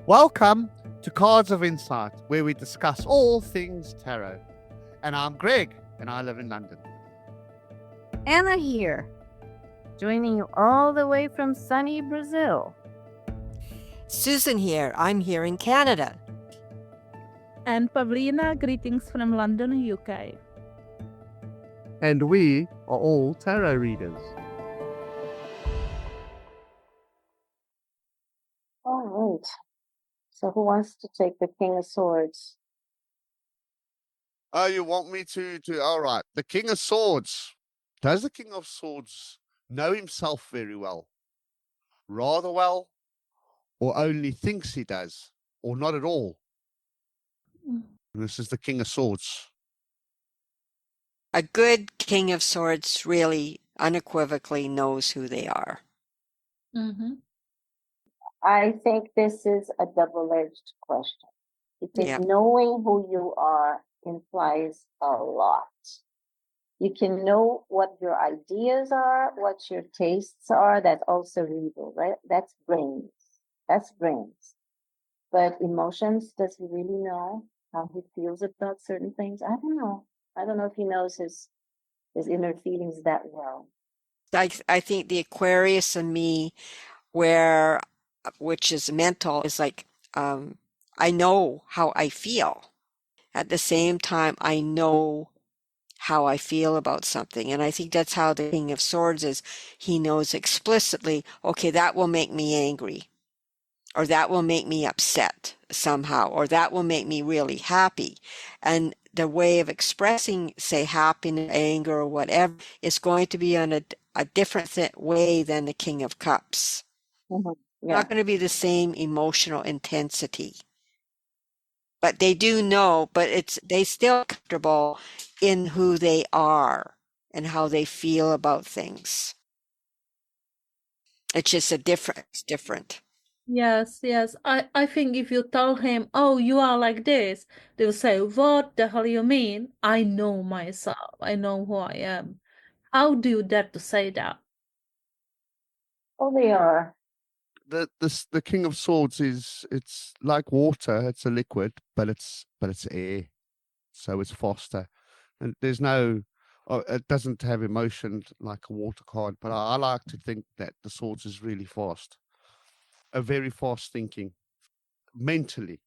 Welcome to Cards of Insight, where we discuss all things tarot. And I'm Greg, and I live in London. Anna here, joining you all the way from sunny Brazil. Susan here. I'm here in Canada. And Pavlina, greetings from London, UK. And we are all tarot readers. All right. So who wants to take the King of Swords? Oh, you want me to all right. The King of Swords. Does the King of Swords know himself very well? Rather well? Or only thinks he does? Or not at all? This is the King of Swords. A good King of Swords really unequivocally knows who they are. Mm-hmm. I think this is a double-edged question because knowing who you are implies a lot. You can know what your ideas are, what your tastes are. That's also readable, right? That's brains. That's brains. But emotions, does he really know how he feels about certain things? I don't know. I don't know if he knows his inner feelings that well. I think the Aquarius in me, which is mental, is like, I know how I feel. At the same time, I know how I feel about something. And I think that's how the King of Swords is. He knows explicitly, okay, that will make me angry, or that will make me upset somehow, or that will make me really happy. And the way of expressing, say, happiness, anger, or whatever, is going to be on a different way than the King of Cups. Mm-hmm. Yeah. Not going to be the same emotional intensity. But they do know, but they still comfortable in who they are and how they feel about things. It's just it's different. Yes. I think if you tell him, oh, you are like this, they'll say, what the hell you mean? I know myself. I know who I am. How do you dare to say that? Oh, they are. The King of Swords it's like water. It's a liquid, but it's air, so it's faster, and there's no. It doesn't have emotion like a water card, but I like to think that the Swords is really fast, a very fast thinking, mentally.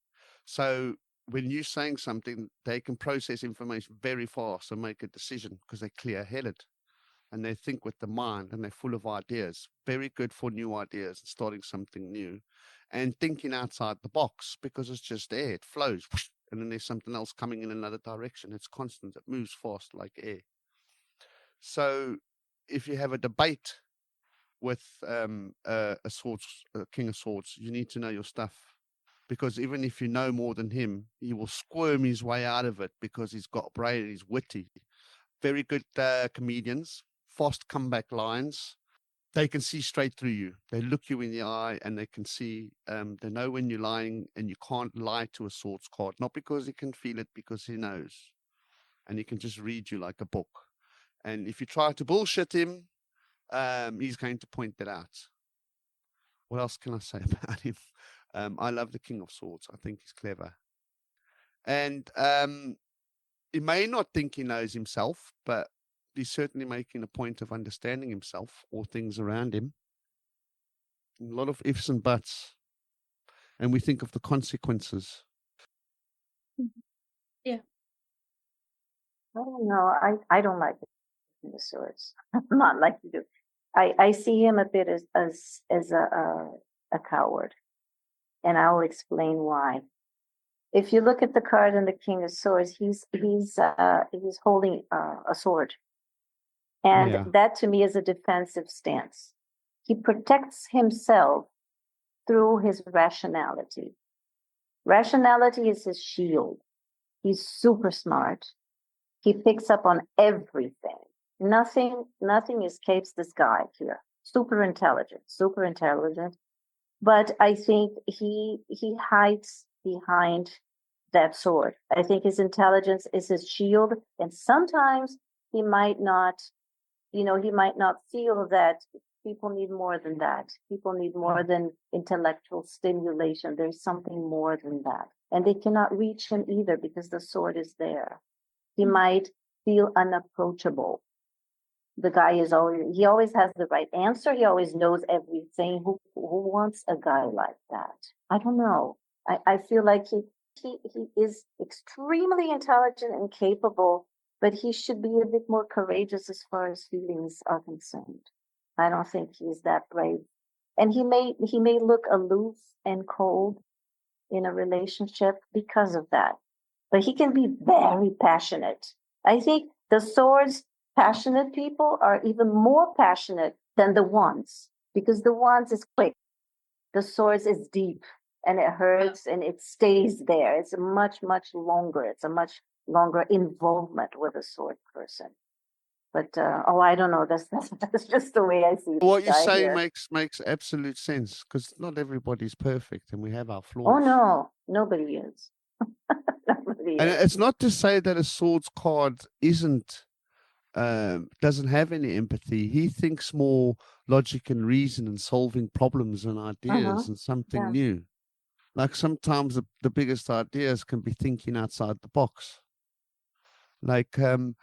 So when you're saying something, they can process information very fast and make a decision because they're clear-headed. And they think with the mind and they're full of ideas. Very good for new ideas and starting something new and thinking outside the box because it's just air. It flows. And then there's something else coming in another direction. It's constant. It moves fast like air. So if you have a debate with a King of Swords, you need to know your stuff. Because even if you know more than him, he will squirm his way out of it because he's got a brain and he's witty. Very good comedians. Fast comeback lines. They can see straight through you. They look you in the eye and they can see, they know when you're lying, and you can't lie to a Swords card, not because he can feel it, because he knows. And he can just read you like a book. And if you try to bullshit him, he's going to point that out. What else can I say about him? I love the King of Swords. I think he's clever. And he may not think he knows himself, but he's certainly making a point of understanding himself or things around him. A lot of ifs and buts. And we think of the consequences. Yeah. I don't know. I don't like the Swords. Not like you do. I see him a bit as a coward. And I'll explain why. If you look at the card in the King of Swords, he's holding a sword. And that to me is a defensive stance. He protects himself through his rationality. Rationality is his shield. He's super smart. He picks up on everything. Nothing escapes this guy here. Super intelligent. But I think he hides behind that sword. I think his intelligence is his shield. And sometimes he might not feel that people need more than that. People need more than intellectual stimulation. There's something more than that. And they cannot reach him either because the sword is there. He might feel unapproachable. The guy he always has the right answer. He always knows everything. Who wants a guy like that? I don't know. I feel like he is extremely intelligent and capable, but he should be a bit more courageous as far as feelings are concerned. I don't think he's that brave. And he may look aloof and cold in a relationship because of that. But he can be very passionate. I think the swords passionate people are even more passionate than the wands, because the wands is quick. The swords is deep and it hurts and it stays there. It's a much longer. It's a much longer involvement with a sword person. But I don't know. That's just the way I see it. What you say makes absolute sense, because not everybody's perfect and we have our flaws. Oh no, nobody is. Nobody And is. it's not to say that a swords card doesn't have any empathy. He thinks more logic and reason and solving problems and ideas and something new. Like sometimes the biggest ideas can be thinking outside the box. Like I'll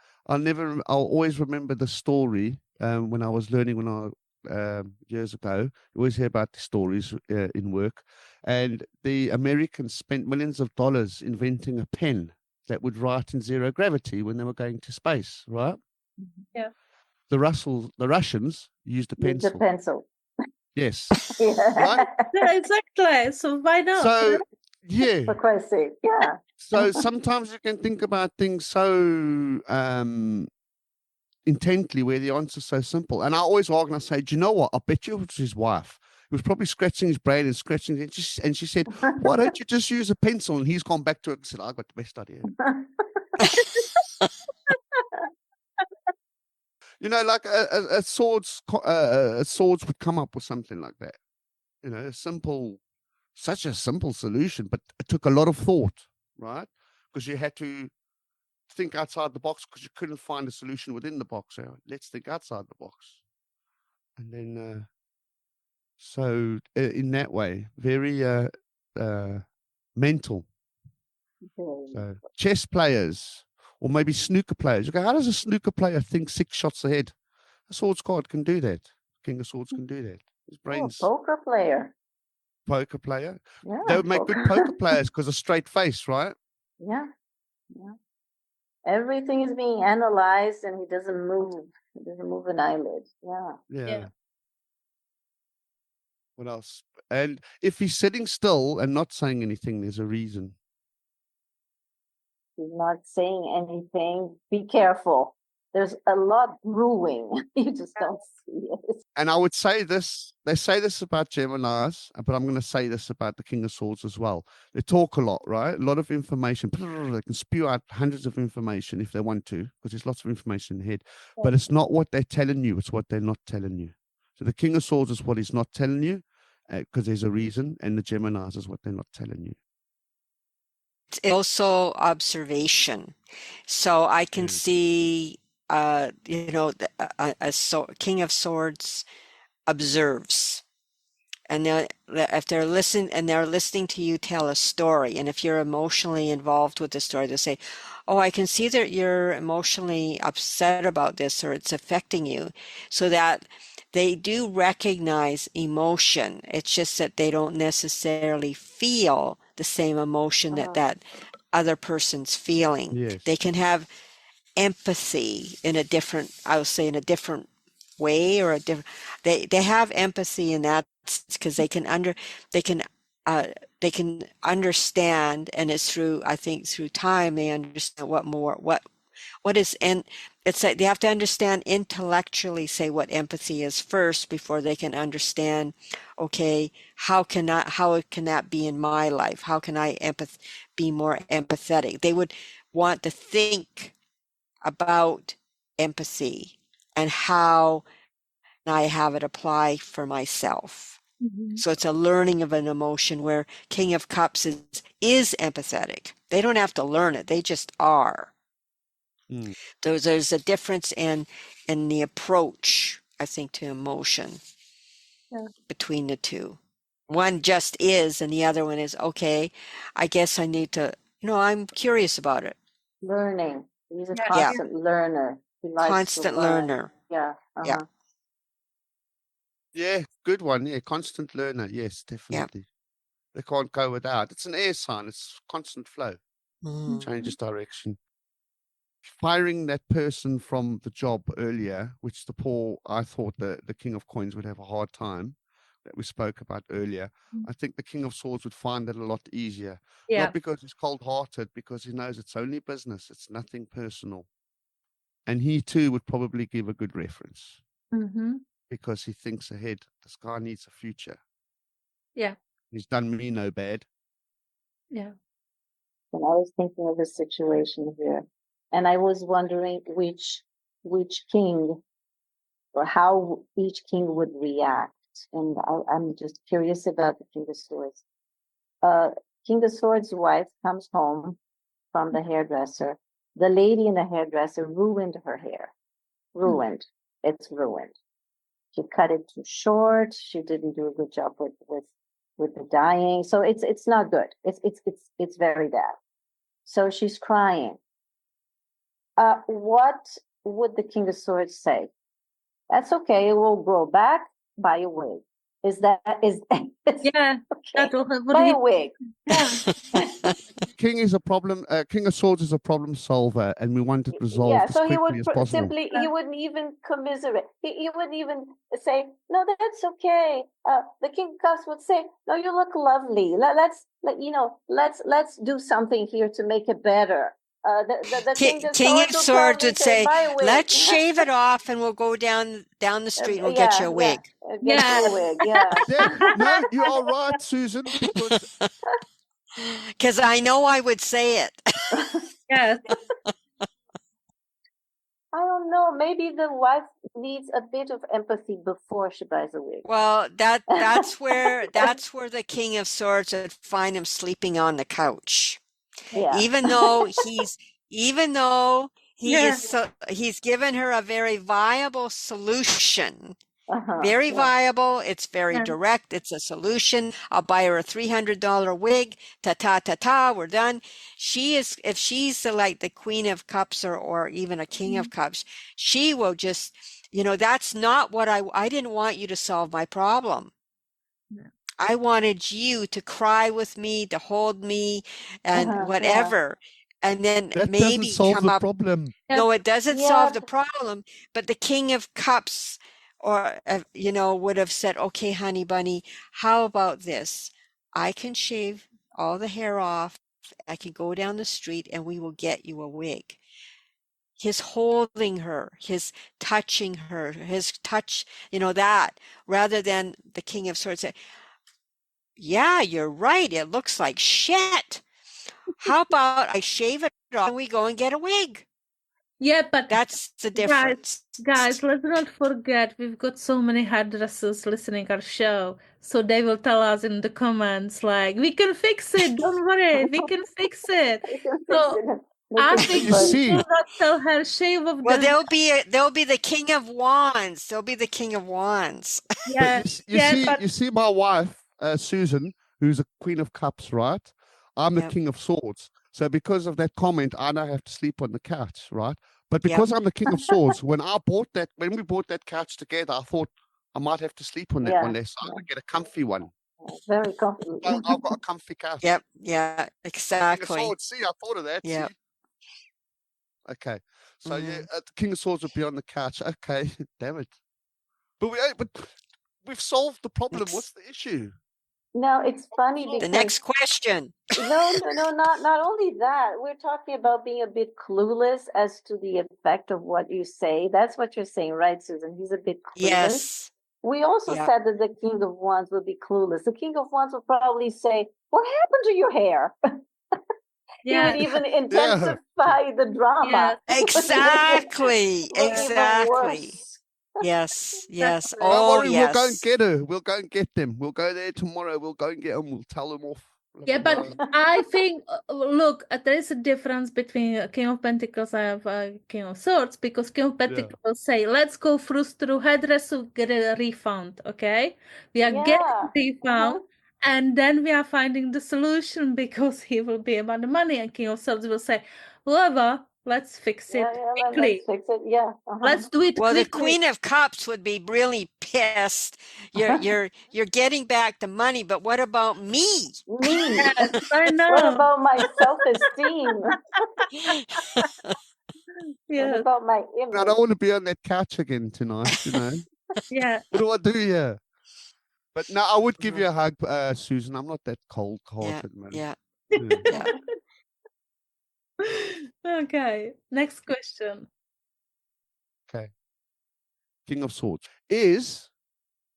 always remember the story when I was learning years ago. You always hear about the stories in work, and the Americans spent millions of dollars inventing a pen that would write in zero gravity when they were going to space, right? Yeah. The Russians used a pencil. The pencil. Yes. Yeah. Right? Yeah, exactly. So why not? So yeah. For Christ's sake, yeah. So sometimes you can think about things so intently where the answer's so simple. And I always argue and I say, do you know what? I bet you it was his wife. He was probably scratching his brain and scratching it. And she said, why don't you just use a pencil? And he's gone back to it and said, I got the best idea. You know, like a swords would come up with something like that. You know, such a simple solution, but it took a lot of thought, right? Because you had to think outside the box because you couldn't find a solution within the box. So let's think outside the box. And then, so in that way, very mental. So chess players or maybe snooker players. You go, how does a snooker player think 6 shots ahead? A swords card can do that. King of Swords can do that. His brains. Poker player. Poker player. Yeah, They would make good poker players because of straight face, right? Yeah. Everything is being analyzed and he doesn't move. He doesn't move an eyelid. Yeah. What else? And if he's sitting still and not saying anything, there's a reason. He's not saying anything. Be careful. There's a lot brewing. You just don't see it. And I would say this, they say this about Geminis, but I'm going to say this about the King of Swords as well. They talk a lot, right? A lot of information. They can spew out hundreds of information if they want to, because there's lots of information in the head. But it's not what they're telling you, it's what they're not telling you. So the King of Swords is what he's not telling you, because there's a reason, and the Geminis is what they're not telling you. It's also observation. So I can see, King of Swords observes. And if they're listening to you tell a story, and if you're emotionally involved with the story, they'll say, oh, I can see that you're emotionally upset about this, or it's affecting you. So that they do recognize emotion. It's just that they don't necessarily feel the same emotion that other person's feeling. Yes. They can have empathy in a different way, or they have empathy in that because they can understand, and it's through time they understand what is, and it's like they have to understand intellectually, say what empathy is first before they can understand, okay, how can that be in my life? How can I be more empathetic? They would want to think about empathy and how I have it apply for myself. Mm-hmm. So it's a learning of an emotion, where King of Cups is empathetic. They don't have to learn it. They just are. There's a difference in the approach I think, to emotion Yeah. between the two. One just is, and the other one is, okay, I guess I need to, I'm curious about it. Learning. He's a Yeah. constant learner. He likes Constant to learn. learner. Yeah. Yeah. Yeah, good one. Yeah, constant learner. Yes, definitely. They can't go without. It's an air sign. It's constant flow. Mhm. Changes direction. Firing that person from the job earlier, which I thought the King of Coins would have a hard time, that we spoke about earlier. I think the King of Swords would find it a lot easier. Yeah. Not because he's cold-hearted, because he knows it's only business. It's nothing personal. And he too would probably give a good reference Mm-hmm. because he thinks ahead. This guy needs a future. Yeah. He's done me no bad. Yeah. And I was thinking of a situation here, and I was wondering which king or how each king would react. And I'm just curious about the King of Swords. King of Swords' wife comes home from the hairdresser. The lady in the hairdresser ruined her hair. Ruined. It's ruined. She cut it too short. She didn't do a good job with the dyeing. So it's not good. It's very bad. So she's crying. What would the King of Swords say? That's okay. It will grow back. Buy a wig. Is Yeah. okay? That will have Buy a wig. Yeah. King is a problem. King of Swords is a problem solver, and we want it resolved Yeah, as so he quickly would as possible. simply, he wouldn't even commiserate. He wouldn't even say, no, that's okay. The King of Cups would say, no, you look lovely. Let's do something here to make it better. The King of King of Swords will Swords probably would say, buy a wig. let's shave it off and we'll go down the street and we'll get you a wig. Get you a wig, yeah. Yeah, no, you are right, Susan, because Because I know I would say it. Yes. I don't know. Maybe the wife needs a bit of empathy before she buys a wig. Well, that's where the King of Swords would find him sleeping on the couch. Yeah. Even though he Yeah. is he's given her a very viable solution. Yeah. Viable. It's very Yeah. direct. It's a solution. I'll buy her a $300 wig. Ta-ta-ta-ta. We're done. If she's like the Queen of Cups or even a King of Cups, she will just, that's not what I didn't want you to solve my problem. Yeah. I wanted you to cry with me, to hold me, and whatever. And then that maybe doesn't solve come the up. problem. No, it doesn't Yeah. solve the problem. But the King of Cups, or would have said, "Okay, honey bunny, how about this? I can shave all the hair off. I can go down the street, and we will get you a wig." His holding her, his touching her, his touch, that, rather than the King of Swords say, "Yeah, you're right. It looks like shit. How about I shave it off and we go and get a wig?" Yeah, but That's the difference. guys, let's not forget we've got so many hairdressers listening our show, so they will tell us in the comments like, we can fix it. Don't worry, we can fix it. So I think You see- we will not tell her shave off Well, the they'll be the King of Wands. They'll be the King of Wands. yeah. You see my wife, Susan, who's a Queen of Cups, right? I'm the Yep. King of Swords. So because of that comment, I now have to sleep on the couch, right? But because I'm the King of Swords, when we bought that couch together, I thought I might have to sleep on that one day, so I'm gonna get a comfy one. Very comfortable. I've got a comfy couch. Yep. Yeah. King of Exactly. Swords. See, I thought of that. Yep. See? Okay. So yeah, Mhm. the King of Swords would be on the couch. Okay, damn it. But we've solved the problem. Yes. What's the issue? No, it's funny because The next question. no, not only that. We're talking about being a bit clueless as to the effect of what you say. That's what you're saying, right, Susan? He's a bit clueless. Yes. We also Yeah. said that the King of Wands would be clueless. The King of Wands would probably say, "What happened to your hair?" He Yeah. would even intensify the drama. Exactly. It would be even Exactly. worse. Yes. Yes. That's Don't Oh, worry, we'll go and yes. get her. We'll go and get them. We'll go there tomorrow. We'll go and get them. We'll tell them off. Yeah, but I think, look, there is a difference between King of Pentacles and King of Swords, because King of Pentacles say, let's go through hairdress to get a refund, okay? We are getting refund, and then we are finding the solution because he will be about the money, and King of Swords will say, whoever, let's fix it quickly. Let's fix it. Yeah. Let's do it Well, quickly. the Queen of Cups would be really pissed. You're getting back the money, but what about me? Me. Yes, I know. What about my self-esteem? Yes. What about my image? I don't want to be on that couch again tonight, you know. Yeah. What do I do here? But no, I would give you a hug, Susan. I'm not that cold-hearted, man. Yeah. Yeah. Okay, next question. Okay. King of Swords. Is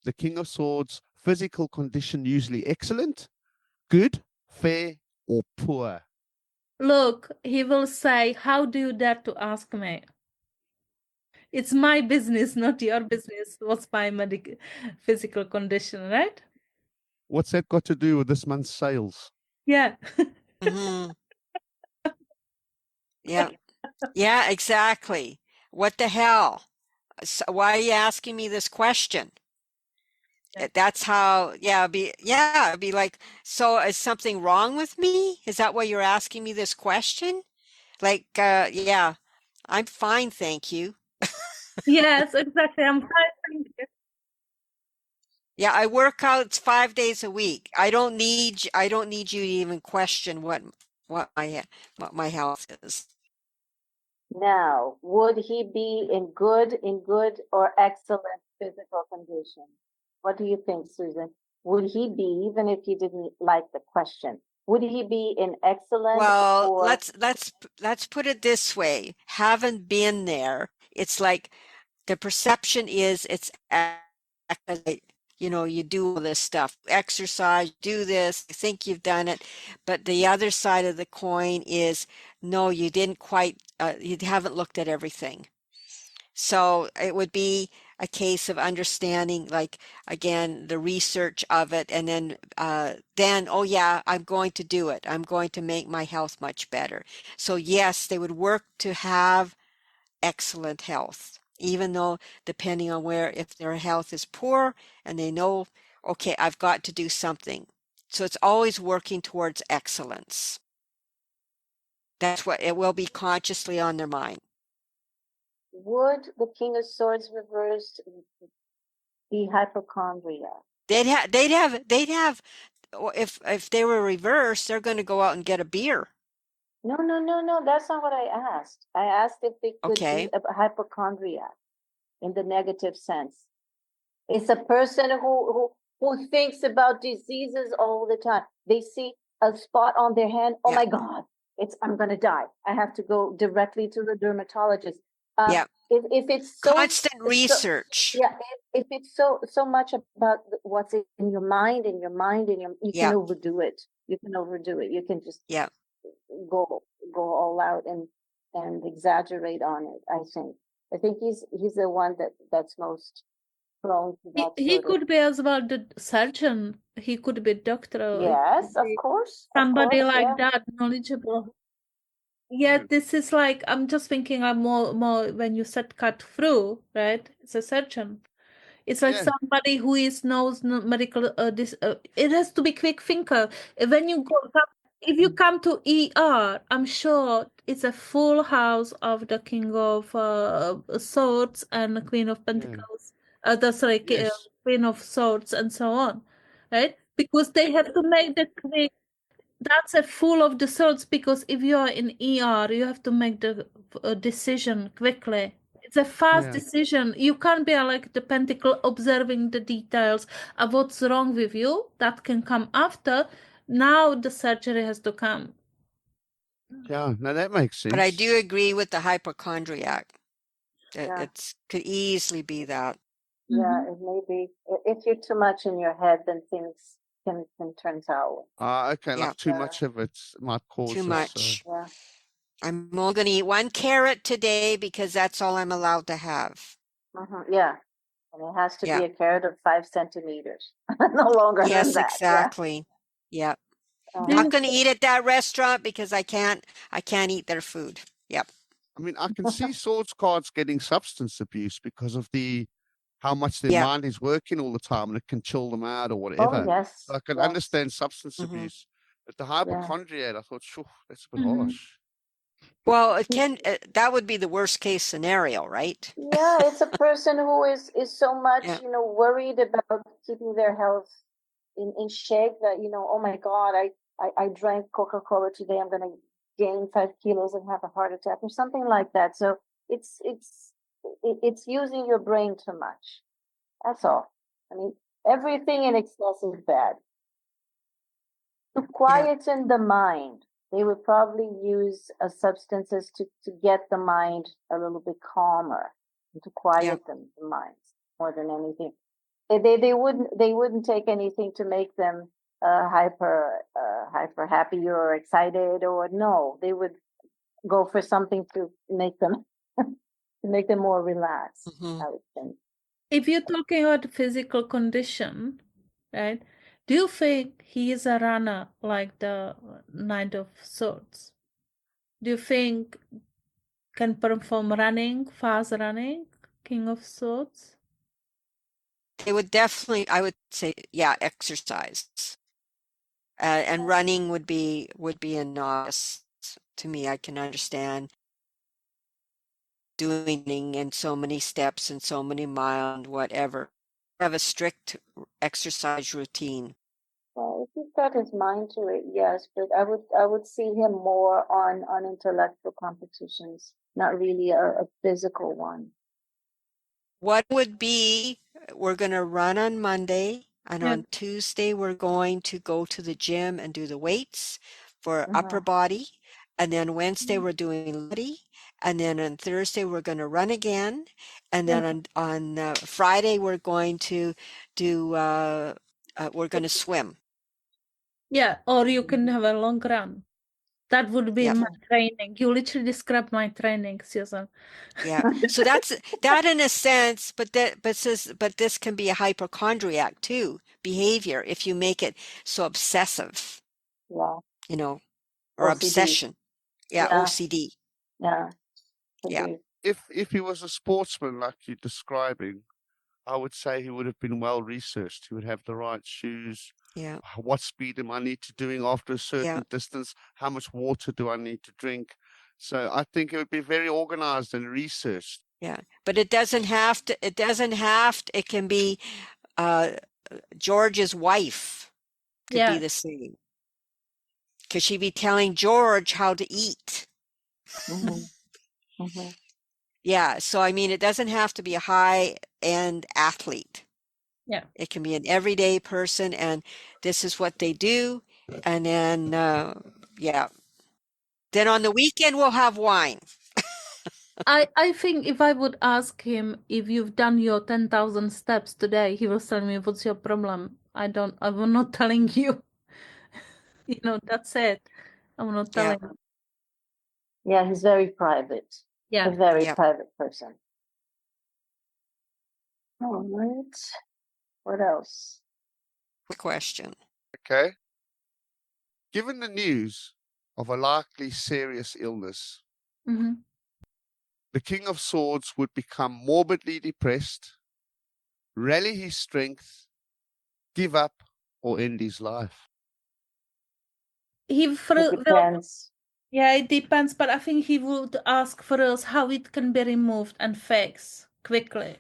the King of Swords physical condition usually excellent, good, fair, or poor? Look, he will say, how do you dare to ask me? It's my business, not your business. What's my physical condition, right? What's that got to do with this month's sales? Yeah. Mm-hmm. Yeah. Yeah, exactly. What the hell? So why are you asking me this question? That's how, it'd be like, so is something wrong with me? Is that why you're asking me this question? Like, yeah, I'm fine, thank you. Yes, exactly. I'm fine, thank you. Yeah, I work out 5 days a week. I don't need you to even question what my health is. Now, would he be in good or excellent physical condition? What do you think, Susan? Would he be, even if you didn't like the question, would he be in excellent? Well, or... let's put it this way. Haven't been there. It's like the perception is it's you do all this stuff, exercise, do this, you think you've done it, but the other side of the coin is no, you didn't quite, you haven't looked at everything. So it would be a case of understanding, like, again, the research of it, and then, oh yeah, I'm going to do it. I'm going to make my health much better. So yes, they would work to have excellent health, even though depending on if their health is poor and they know, okay, I've got to do something. So it's always working towards excellence. That's what it will be consciously on their mind. Would the King of Swords reversed be hypochondriac? They'd have, if they were reversed, they're going to go out and get a beer. No. That's not what I asked. I asked if they could be a hypochondriac in the negative sense. It's a person who thinks about diseases all the time. They see a spot on their hand. Oh my God, I'm going to die. I have to go directly to the dermatologist. If it's so constant research. If it's so much about what's in your mind, you can overdo it. You can overdo it. You can just go all out and exaggerate on it. I think he's the one that's most prone to that. He could be as well the surgeon. He could be doctor. Yes, of course. Somebody like that, knowledgeable. Yeah, this is like, I'm just thinking I'm more when you said cut through, right? It's a surgeon. It's like somebody who knows medical, it has to be quick thinker. When you if you come to ER, I'm sure it's a full house of the King of Swords and the Queen of Pentacles. Queen of Swords and so on, right? Because they have to make the quick. That's a full of the swords, because if you are in ER, you have to make the decision quickly. It's a fast decision. You can't be like the pentacle observing the details of what's wrong with you. That can come after. Now the surgery has to come. Yeah, no, that makes sense. But I do agree with the hypochondriac. It could easily be that. Yeah, it may be. If you're too much in your head, then things can turn sour. Okay, like too much of it might cause too much. I'm only going to eat 1 carrot today because that's all I'm allowed to have. Yeah, and it has to be a carrot of 5 centimeters, no longer than that. Yes, exactly. Yeah. Uh, Not going to eat at that restaurant because I can't eat their food. Yep. I mean, I can see swords cards getting substance abuse because of how much their Yeah. mind is working all the time and it can chill them out or oh whatever. yes, So I can yes, understand substance Mhm. abuse. But the yeah. hypochondriac, I thought, sure, that's a bit Mhm. harsh. Well, that would be the worst case scenario, right? Yeah, it's a person who is so much, Yeah. worried about keeping their health in shape that, oh my God, I drank Coca-Cola today. I'm gonna gain 5 kilos and have a heart attack or something like that. So it's using your brain too much. That's all. I mean, everything in excess is bad. To quieten the mind, they would probably use substances to get the mind a little bit calmer and to quiet the minds more than anything. They wouldn't take anything to make them hyper happy or excited, or no, they would go for something to make them more relaxed, Mhm. I would think. If you're talking about physical condition, right? Do you think he is a runner like the Knight of Swords? Do you think can perform running, fast running, King of Swords? They would definitely, I would say, yeah, exercise. And running would be a novice to me. I can understand doing in so many steps and so many miles and whatever. Have a strict exercise routine. Well, if he's got his mind to it, yes, but I would see him more on intellectual competitions, not really a physical one. What would be, we're going to run on Monday, and Yeah. on Tuesday, we're going to go to the gym and do the weights for upper Mhm. body. And then Wednesday, we're doing body. And then on Thursday, we're going to run again. And then on Friday, we're going to do, we're going to swim. Yeah, or you can have a long run. That would be Yep. my training. You literally described my training, Susan. Yeah. So that's that in a sense, but this can be a hypochondriac too, behavior if you make it so obsessive, Yeah, or OCD. obsession. Yeah, Yeah, OCD. yeah, Yeah. agree. If he was a sportsman like you're describing, I would say he would have been well researched. He would have the right shoes. Yeah. What speed am I need to doing after a certain Yeah. distance? How much water do I need to drink? So I think it would be very organized and researched. Yeah. But it doesn't have to, it can be George's wife could be Yeah, the same. Because she'd be telling George how to eat. Mhm, mhm. Yeah. So I mean, it doesn't have to be a high-end athlete. yeah. It can be an everyday person, and this is what they do. And then, yeah. Then on the weekend, we'll have wine. I think if I would ask him if you've done your 10,000 steps today, he will tell me, what's your problem? I'm not telling you. That's it. I'm not Yeah. telling. Yeah, he's very private. Yeah. A very Yeah. private person. All right. What else? Question. Okay. Given the news of a likely serious illness, Hmm. the King of Swords would become morbidly depressed, rally his strength, give up, or end his life. He It will, depends. yeah, it depends, but I think he would ask for us how it can be removed and fixed quickly.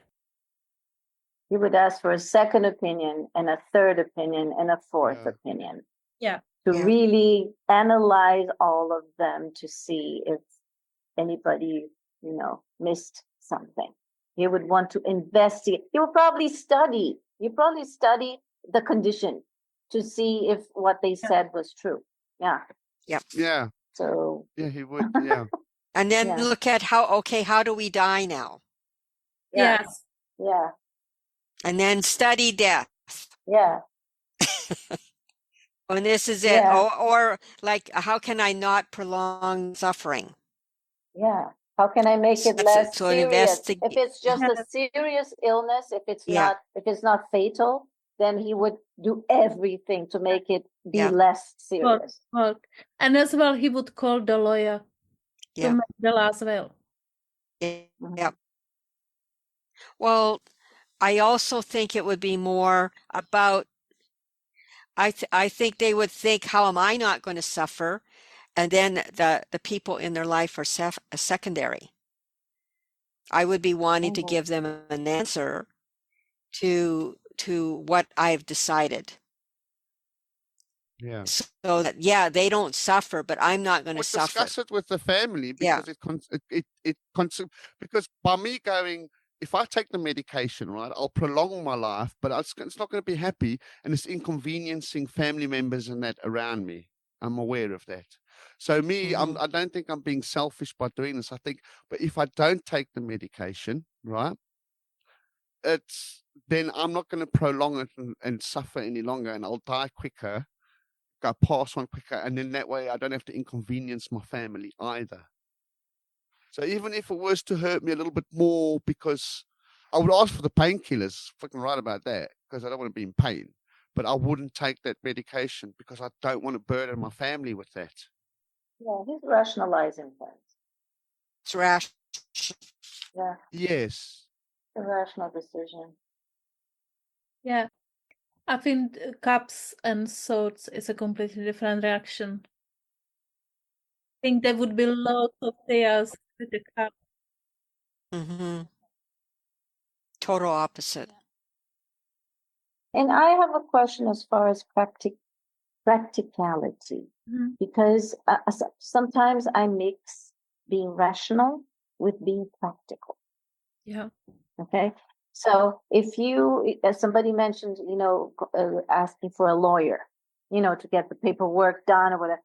He would ask for a second opinion and a third opinion and a fourth Yeah. opinion. Yeah. To Yeah. really analyze all of them to see if anybody, missed something. He would want to investigate. He would probably study. You probably study the condition to see if what they said was true. Yeah. Yep. Yeah. So Yeah, he would. Yeah. And then Yeah. look at how do we die now? yeah, Yes. yeah, And then study death. yeah, And this is it. Yeah. Or like, how can I not prolong suffering? yeah. How can I make it That's it. less So an serious? If investigate. it's just a serious illness, if it's Yeah. not fatal, then he would do everything to make it be Yeah. less serious. Work. And as well, he would call the lawyer to Yeah. make the last will. Yeah. Well, I also think it would be more about, I think they would think, how am I not going to suffer? And then the people in their life are secondary. I would be wanting to give them an answer to what I've decided. Yeah. So that, yeah, they don't suffer, but I'm not going to Or suffer. discuss it with the family Yeah. because because by me going, if I take the medication, right, I'll prolong my life, but it's not going to be happy, and it's inconveniencing family members and that around me. I'm aware of that. So I don't think I'm being selfish by doing this. I think, but if I don't take the medication, right, then I'm not going to prolong it and suffer any longer, and I'll die quicker, go past one quicker, and then that way I don't have to inconvenience my family either. So even if it was to hurt me a little bit more, because I would ask for the painkillers, fucking right about that, because I don't want to be in pain, but I wouldn't take that medication because I don't want to burden my family with that. Yeah, he's rationalizing things. It's rash. Yeah, Yes. a rational decision. Yeah. I think cups and swords is a completely different reaction. I think there would be lots of tears with the cup. Total opposite. And I have a question as far as practicality, because sometimes I mix being rational with being practical. Yeah. Okay. So if as somebody mentioned, asking for a lawyer, to get the paperwork done or whatever,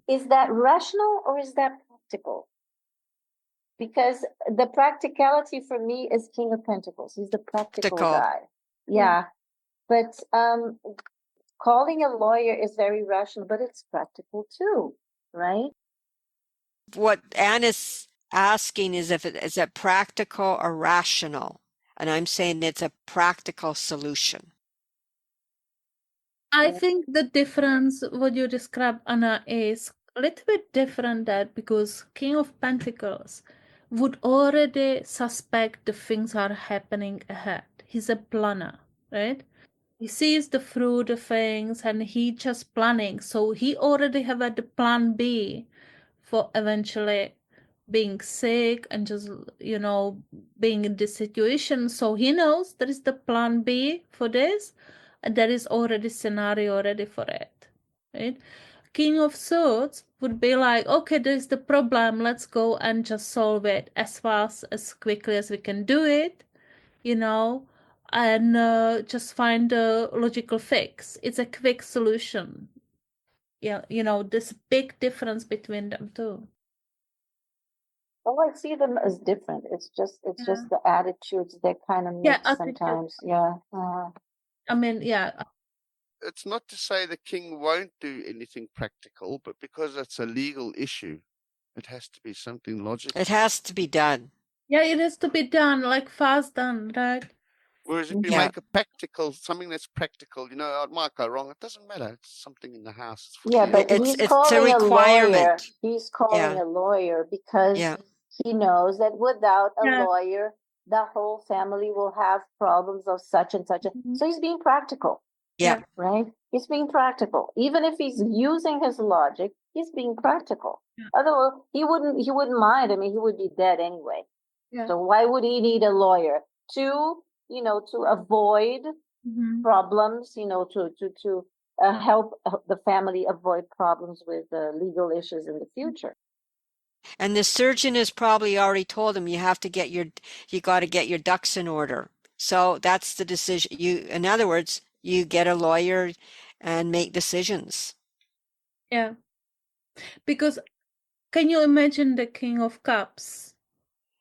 is that rational or is that practical? Because the practicality for me is King of Pentacles. He's the practical guy. Yeah. But calling a lawyer is very rational, but it's practical too, right? What Anne is asking is if is it practical or rational, and I'm saying it's a practical solution. I think the difference, what you described, Anna, is a little bit different that because King of Pentacles would already suspect the things are happening ahead. He's a planner, right? He sees the through the things and he just planning. So he already have a the plan B for eventually being sick and just, being in this situation. So he knows there is the plan B for this. And there is already scenario ready for it, right? King of Swords would be like, okay, there's the problem. Let's go and just solve it as fast, as quickly as we can do it, and just find a logical fix. It's a quick solution. Yeah, there's a big difference between them too. Well, I see them as different. It's just the attitudes that kind of mix sometimes. Yeah. I mean, yeah. It's not to say the king won't do anything practical, but because it's a legal issue, it has to be something logical. It has to be done. Yeah, it has to be done, like fast done, right? Whereas if you make a something that's practical, it might go wrong. It doesn't matter. It's something in the house. But he's calling a lawyer. He's calling a lawyer because he knows that without a lawyer, the whole family will have problems of such and such. So he's being practical. Yeah. Right? He's being practical. Even if he's using his logic, he's being practical. Yeah. Otherwise, he wouldn't mind. I mean, he would be dead anyway. Yeah. So why would he need a lawyer? To avoid problems, to help the family avoid problems with legal issues in the future. And the surgeon has probably already told him you got to get your ducks in order. So that's the decision. In other words, you get a lawyer and make decisions. Yeah. Because can you imagine the King of Cups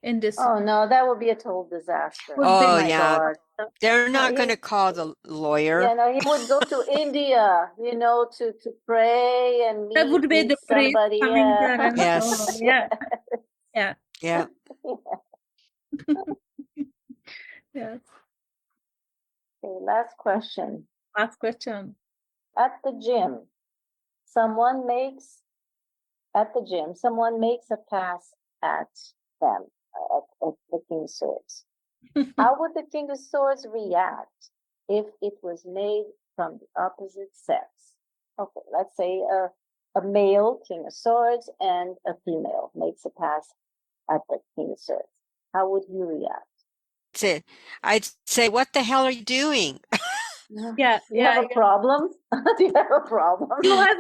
in this? Oh no, that would be a total disaster. Oh yeah. God. They're not going to call the lawyer. Yeah, no, he would go to India, to pray and meet, that would be the somebody. Coming there and yes. Yeah. Yeah. Yeah. Yes. Okay, last question. Last question. At the gym, someone makes a pass at them, at the King of Swords. How would the King of Swords react if it was made from the opposite sex? Okay, let's say a male King of Swords and a female makes a pass at the King of Swords. How would you react? That's it. I'd say, what the hell are you doing? Yeah, You have a problem? Do you have a problem? You have,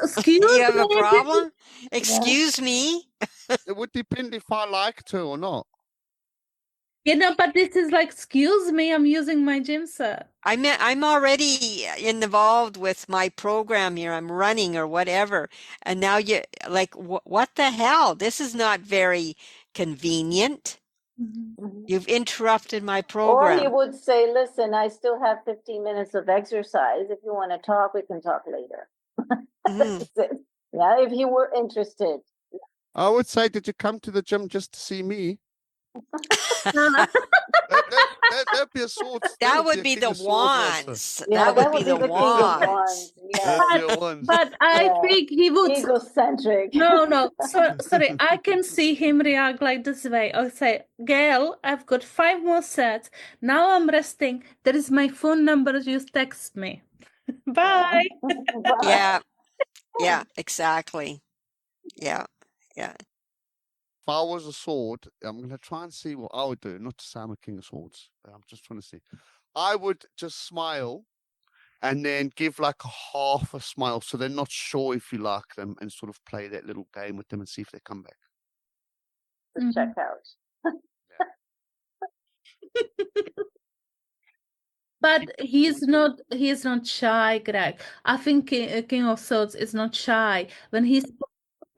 excuse You have a me, problem? Excuse me? It would depend if I liked her or not. but this is like, excuse me, I'm using my gym set. I'm already involved with my program here. I'm running or whatever. And now you like, what the hell? This is not very convenient. Mhm. You've interrupted my Or he program. would say, listen, I still have 15 minutes of exercise. If you want to talk, we can talk later. Mhm. That's it. Yeah, if you were interested. I would say, did you come to the gym just to see me? That'd be a sword. That would be the wands. Yeah, That would be the King of wands. Wands. Yeah, That'd be a wands. But I Yeah. think he would. egocentric. No. Sorry, I can see him react like this way. I'll say, Gail, I've got 5 more sets. Now I'm resting. There is my phone number. Just text me. Bye. Yeah. Yeah, exactly. Yeah. Yeah. If I was a sword, I'm going to try and see what I would do. Not to say I'm a king of swords. I'm just trying to see. I would just smile and then give like a half a smile so they're not sure if you like them and sort of play that little game with them and see if they come back. Check out. But he's not shy, Greg. I think King of Swords is not shy. When he's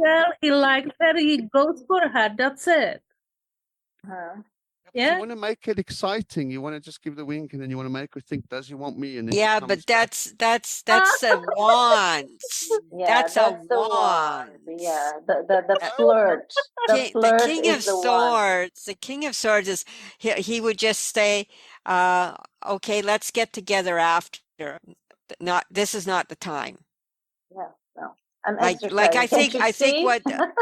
girl, he likes her, he goes for her. That's it. Uh-huh. Yeah. You want to make it exciting. You want to just give the wink and then you want to make her think, does he want me? And then Yeah, but that's a wands. Yeah, That's a the wand. Yeah, the flirt. The flirt King is of the wand. Swords. The King of Swords is he would just say, okay, let's get together after. This is not the time. Yeah, no. I'm Like I exercising. think Can't you see?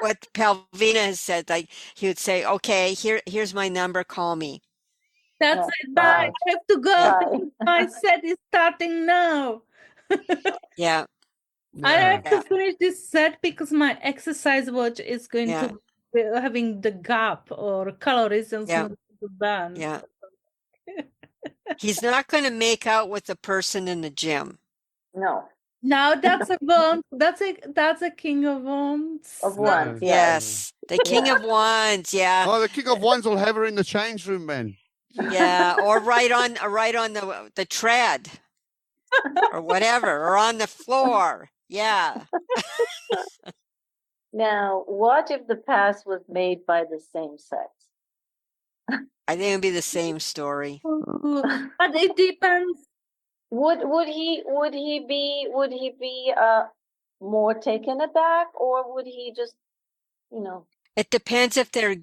what Palvina has said, like he would say, okay, here's my number, call me. That's Yeah. it. Bye. I have to go. Bye. My set is starting now. Yeah. I have Yeah. to finish this set because my exercise watch is going Yeah. to be having the gap or calories and Yeah. something to burn. Yeah. He's not going to make out with the person in the gym. No. Now that's a wand. That's a King of Wands. Of Wands, yes. Yes. The King of Wands, yeah. Oh, the King of Wands will have her in the change room, man. Yeah, or right on the tread or whatever, or on the floor. Yeah. Now, what if the pass was made by the same sex? I think it'd be the same story. But it depends. Would he be more taken aback, or would he just, It depends if they're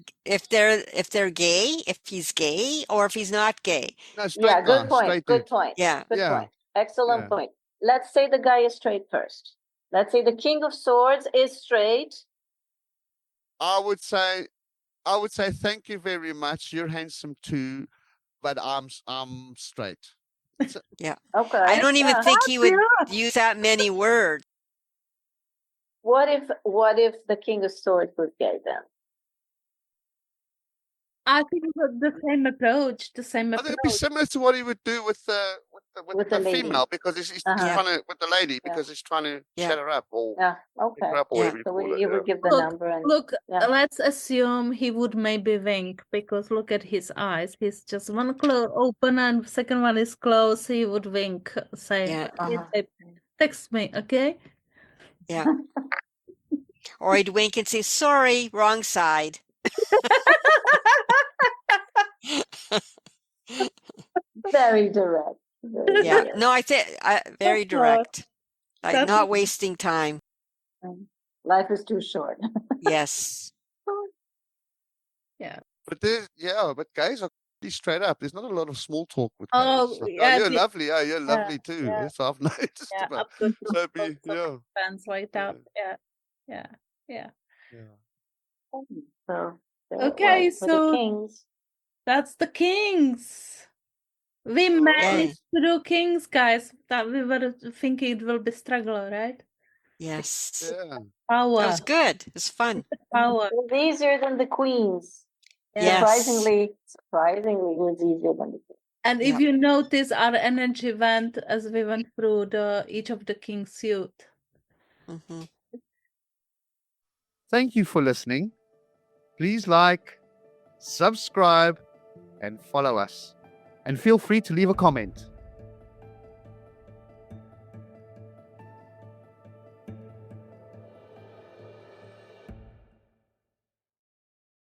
gay, if he's gay, or if he's not gay. No, straight Yeah, good guy, point. straight Good dude. point. Yeah. Good Yeah. point. Excellent Yeah. point. Let's say the guy is straight first. Let's say the King of Swords is straight. I would say, thank you very much. You're handsome too, but I'm straight. Yeah. Okay. I don't even yeah. think he would use that many words. What if the King of Swords was gay then? I think the same approach. I think it'd be similar to what he would do with the lady. female, because he's Uh-huh. trying to, with the lady, because he's trying to Yeah. chat her up or Yeah. pick Okay. her up or Yeah. whatever you So call it. you would give the number and Look, yeah. let's assume he would maybe wink because look at his eyes. He's just one open and second one is closed. He would wink, say, Yeah. "Hey, text me, okay?" Yeah. Or he'd wink and say, sorry, wrong side. Very direct. Very Yeah. direct. No, I think very direct. Like That's not wasting time. Life is too short. Yes. But guys are Be straight up. There's not a lot of small talk with Oh, gays. Like, yeah, you're the- lovely. Oh, you're lovely too. yeah. That's what I've noticed yeah, about. up to So be fans like that. yeah, Yeah. yeah. So Okay, for the so kings, that's the kings. We All right. managed to do kings, guys. That we were thinking it will be struggle, right? Yes. Yeah. That Power, was good. It was fun. power. it was easier than the queens. Yeah. Surprisingly, it was easier than the queens. And if Yep. you notice, our energy went as we went through each of the king's suit. Mhm. Thank you for listening. Please like, subscribe, and follow us. And feel free to leave a comment.